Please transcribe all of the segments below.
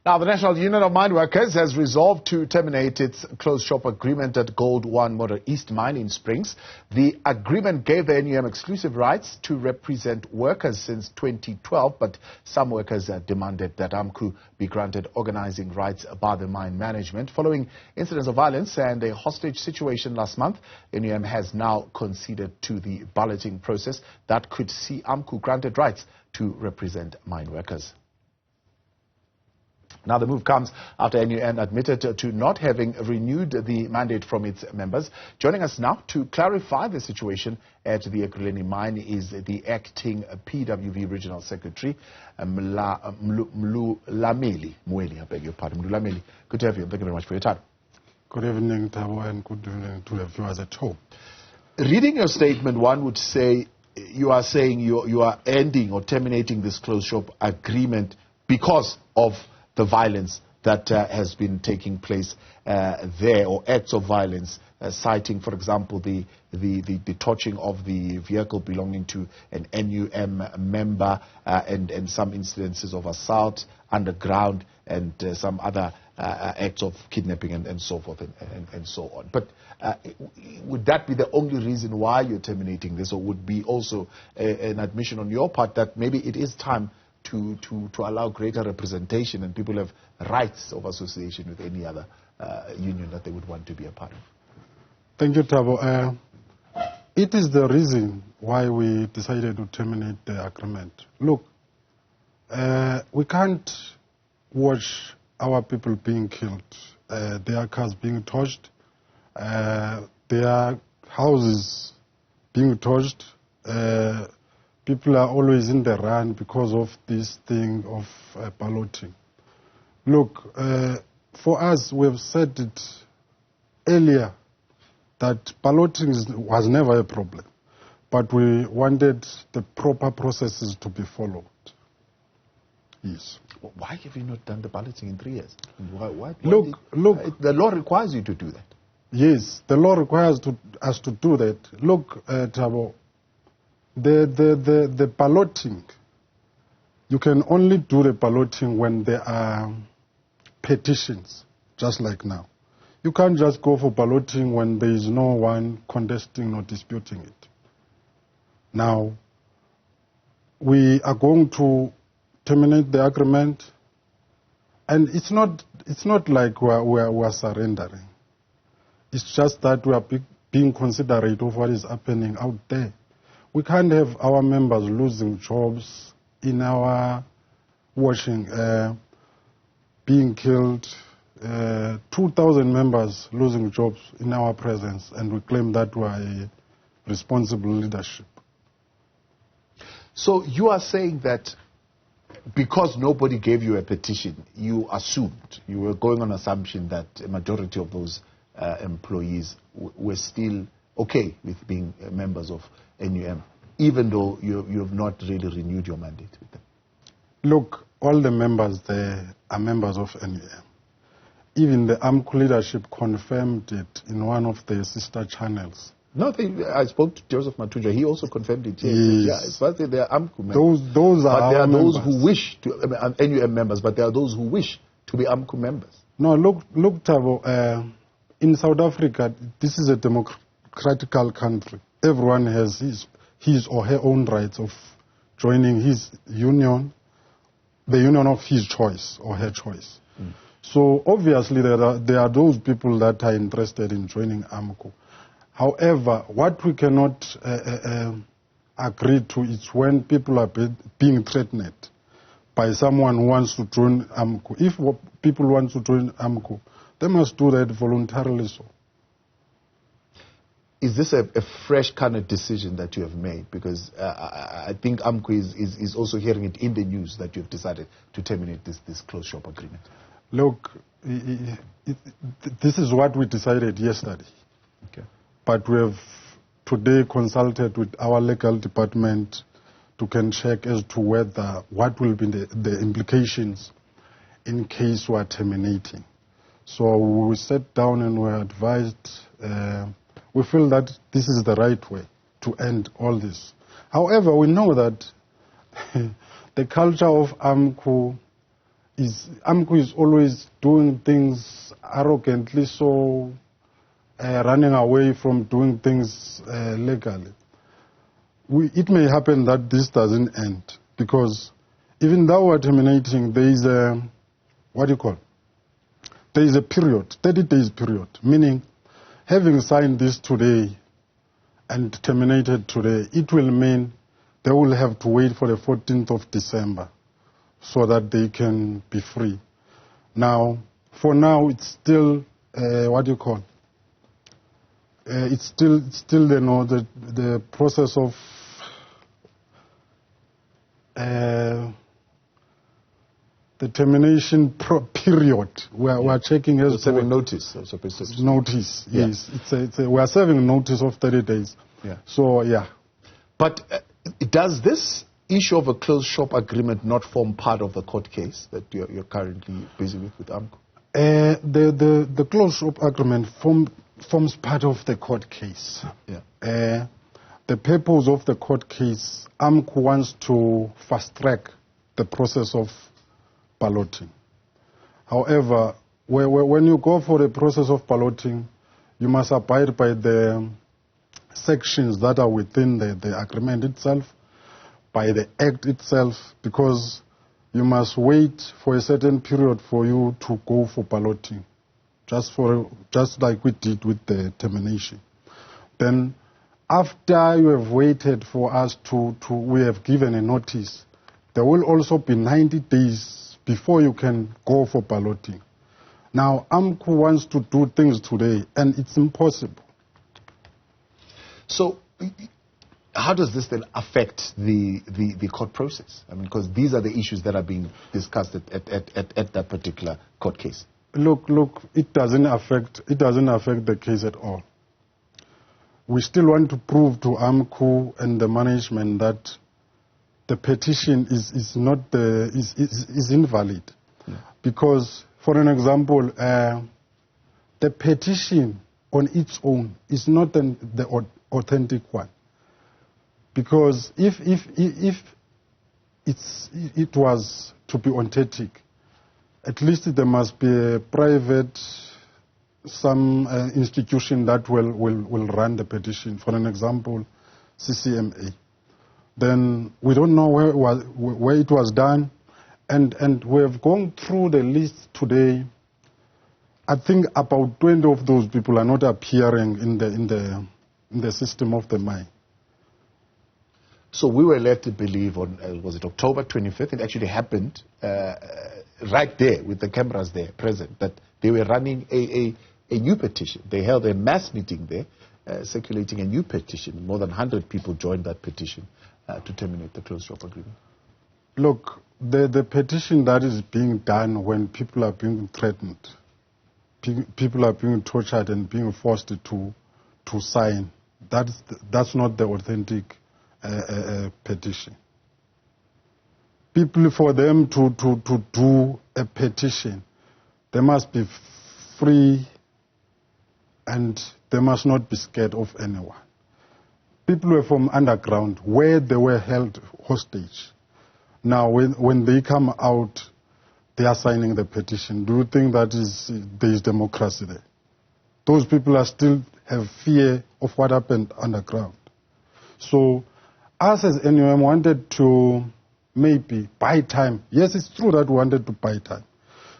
Now, the National Union of Mineworkers has resolved to terminate its closed shop agreement at Gold One Motor East Mine in Springs. The agreement gave the NUM exclusive rights to represent workers since 2012, but some workers demanded that AMCU be granted organizing rights by the mine management. Following incidents of violence and a hostage situation last month, NUM has now conceded to the balloting process that could see AMCU granted rights to represent mine workers. Now, the move comes after NUM admitted to not having renewed the mandate from its members. Joining us now to clarify the situation at the Ekurhuleni mine is the acting PWV Regional Secretary, Mlulameli Mweli. I beg your pardon. Mlulameli, good to have you. Thank you very much for your time. Good evening, Thabo, and good evening to the viewers at home. Reading your statement, one would say you are saying you are ending or terminating this closed shop agreement because of the violence that has been taking place there, or acts of violence, citing, for example, the torching of the vehicle belonging to an NUM member and some incidences of assault underground and some other acts of kidnapping and so forth and so on. But would that be the only reason why you're terminating this, or would be also an admission on your part that maybe it is time to allow greater representation and people have rights of association with any other union that they would want to be a part of? Thank you, Thabo. It is the reason why we decided to terminate the agreement. Look, we can't watch our people being killed, their cars being torched, their houses being torched. People are always in the run because of this thing of balloting. Look, for us, we've said it earlier that balloting was never a problem, but we wanted the proper processes to be followed. Yes. Why have you not done the balloting in 3 years? Look, the law requires you to do that. Yes, the law requires us to do that. Look, Thabo, the balloting, you can only do the balloting when there are petitions, just like now. You can't just go for balloting when there is no one contesting or disputing it. Now, we are going to terminate the agreement, and it's not like we're surrendering. It's just that we are being considerate of what is happening out there. We can't have our members losing jobs in our washing, being killed, 2,000 members losing jobs in our presence, and we claim that we are a responsible leadership. So you are saying that because nobody gave you a petition, you assumed, you were going on assumption that a majority of those employees were still okay with being members of NUM, even though you have not really renewed your mandate with them? Look, all the members there are members of NUM. Even the AMCU leadership confirmed it in one of their sister channels. No, I spoke to Joseph Matuja. He also confirmed it. Yes. Yeah, it's first they are AMCU members. Those are but there are members. those who wish to, NUM members, but there are those who wish to be AMCU members. No, look, Thabo, in South Africa, this is a democratical country. Everyone has his or her own rights of joining his union, the union of his choice or her choice. Mm. So obviously there are those people that are interested in joining AMCU. However, what we cannot agree to is when people are being threatened by someone who wants to join AMCU. If people want to join AMCU, they must do that voluntarily. So, is this a fresh kind of decision that you have made? Because I think AMCU is also hearing it in the news that you have decided to terminate this closed shop agreement. Look, this is what we decided yesterday. Okay. But we have today consulted with our legal department to can check as to what will be the implications in case we are terminating. So we sat down and we advised, we feel that this is the right way to end all this. However, we know that the culture of AMCU AMCU is always doing things arrogantly, so running away from doing things legally. It may happen that this doesn't end, because even though we're terminating, there is a, there is a period, 30 days period, meaning having signed this today and terminated today, it will mean they will have to wait for the 14th of December so that they can be free. Now, for now, it's still, it's still the process of the termination period. We are checking as serving notice. Notice, yes. We are serving notice of 30 days. Yeah. So, yeah. But does this issue of a closed shop agreement not form part of the court case that you're currently busy with AMCU? The closed shop agreement forms part of the court case. Yeah. The purpose of the court case, AMCU wants to fast-track the process of balloting. However, when you go for the process of balloting, you must abide by the sections that are within the agreement itself, by the act itself, because you must wait for a certain period for you to go for balloting, just like we did with the termination. Then, after you have waited for us we have given a notice, there will also be 90 days before you can go for balloting. Now, AMCU wants to do things today, and it's impossible. So, how does this then affect the court process? I mean, because these are the issues that are being discussed at that particular court case. Look, it doesn't affect the case at all. We still want to prove to AMCU and the management that the petition is invalid. Yeah. Because, for an example, the petition on its own is not the authentic one. Because if it was to be authentic, at least there must be a private, some institution that will run the petition. For an example, CCMA. Then we don't know where it was done, and we have gone through the list today. I think about 20 of those people are not appearing in the system of the mine. So we were led to believe on, was it October 25th? It actually happened right there with the cameras there present, that they were running a new petition. They held a mass meeting there, circulating a new petition. More than 100 people joined that petition to terminate the closed shop agreement. Look, the petition that is being done when people are being threatened, people are being tortured and being forced to sign, that's not the authentic petition. People, for them to do a petition, they must be free and they must not be scared of anyone. People were from underground where they were held hostage. Now, when they come out, they are signing the petition. Do you think that there is democracy there? Those people are still have fear of what happened underground. So, us as NUM wanted to maybe buy time. Yes, it's true that we wanted to buy time,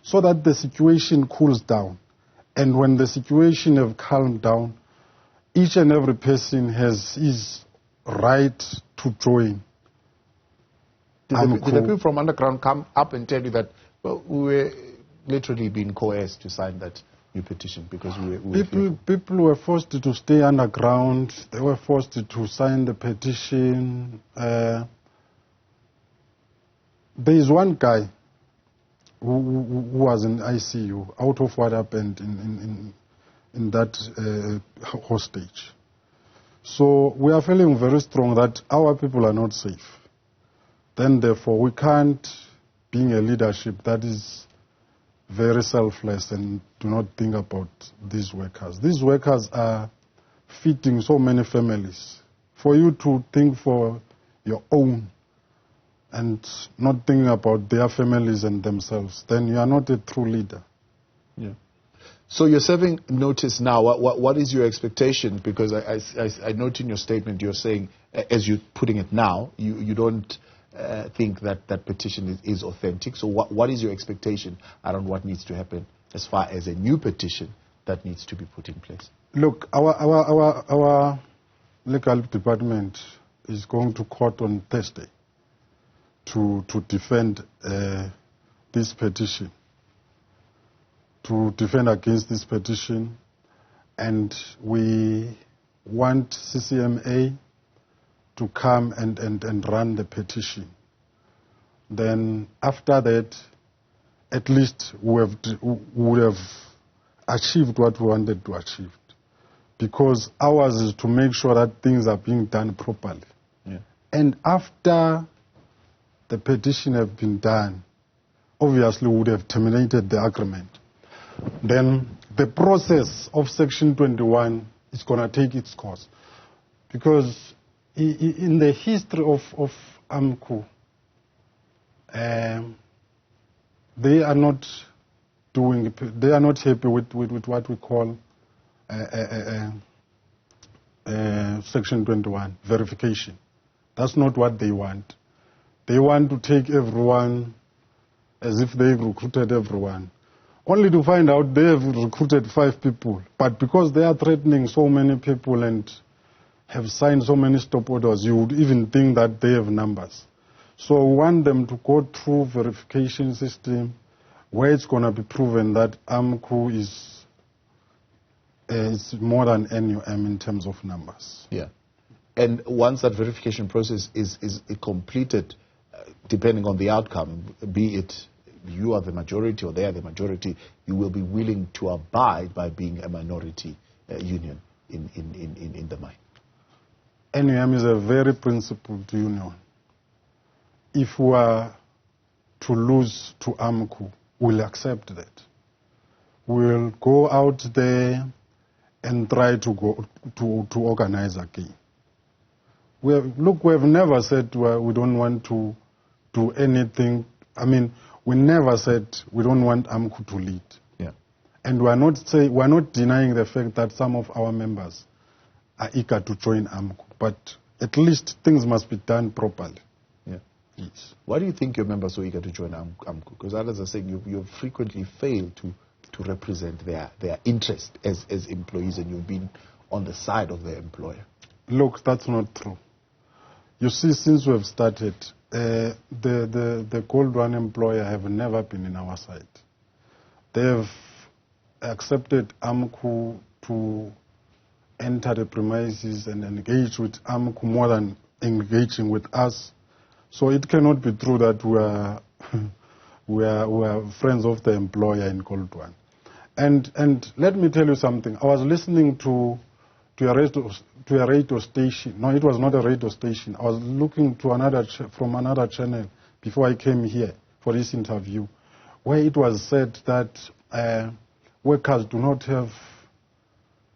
so that the situation cools down. And when the situation have calmed down, each and every person has his right to join. Did the people from underground come up and tell you that, well, we were literally being coerced to sign that new petition because we were people were forced to stay underground. They were forced to sign the petition. There is one guy who was in ICU out of what happened in that hostage. So we are feeling very strong that our people are not safe. Then therefore we can't, being a leadership that is very selfless and do not think about these workers. These workers are feeding so many families. For you to think for your own, and not thinking about their families and themselves, then you are not a true leader. Yeah. So you're serving notice now. What is your expectation? Because I note in your statement you're saying, as you're putting it now, you don't think that that petition is authentic. So what is your expectation around what needs to happen as far as a new petition that needs to be put in place? Look, our legal department is going to court on Thursday to defend this petition, to defend against this petition, and we want CCMA to come and run the petition. Then after that, at least we would have achieved what we wanted to achieve. Because ours is to make sure that things are being done properly. Yeah. And after the petition have been done, obviously we would have terminated the agreement. Then the process of Section 21 is going to take its course. Because in the history of AMCU, they are not happy with what we call Section 21 verification. That's not what they want. They want to take everyone as if they've recruited everyone, only to find out they have recruited 5 people. But because they are threatening so many people and have signed so many stop orders, you would even think that they have numbers. So we want them to go through verification system where it's going to be proven that AMCU is more than NUM in terms of numbers. Yeah. And once that verification process is completed, depending on the outcome, be it you are the majority or they are the majority, you will be willing to abide by being a minority union in the mine. NUM is a very principled union. If we are to lose to AMCU, we'll accept that. We'll go out there and try to organize again. We have never said we don't want to do anything. I mean, we never said we don't want AMCU to lead. Yeah. And we're not denying the fact that some of our members are eager to join AMCU, but at least things must be done properly. Yeah. Yes. Why do you think your members are so eager to join AMCU? Because others are saying you frequently fail to represent their interest as employees, and you've been on the side of their employer. Look, that's not true. You see, since we have started, the Gold One employer have never been in our side. They have accepted AMCU to enter the premises and engage with AMCU more than engaging with us. So it cannot be true that we are friends of the employer in Gold One. And let me tell you something. I was listening to a radio station. No, it was not a radio station. I was looking to from another channel before I came here for this interview, where it was said that workers do not have,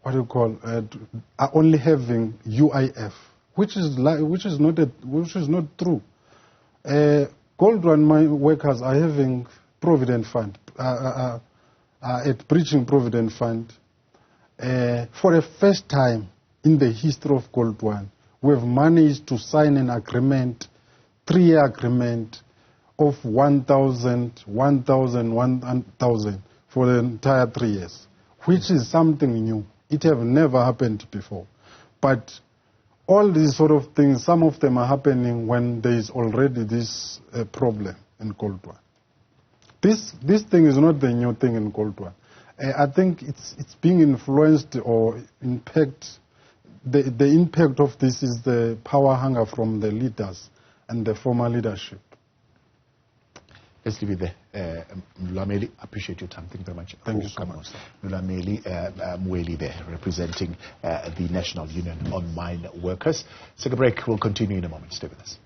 are only having UIF, which is not true. Gold One workers are having Provident Fund, breaching Provident Fund. For the first time in the history of Gold One, we have managed to sign an agreement, 3-year agreement of 1,000 for the entire 3 years, which is something new. It have never happened before. But all these sort of things, some of them are happening when there is already this problem in Gold One. This thing is not the new thing in Gold One. I think it's being influenced or impact. The impact of this is the power hunger from the leaders and the former leadership. Let's leave it there. Mlulameli, appreciate your time. Thank you very much. Thank you so much. Mlulameli Mweli there, representing the National Union of Mineworkers. Take a break. We'll continue in a moment. Stay with us.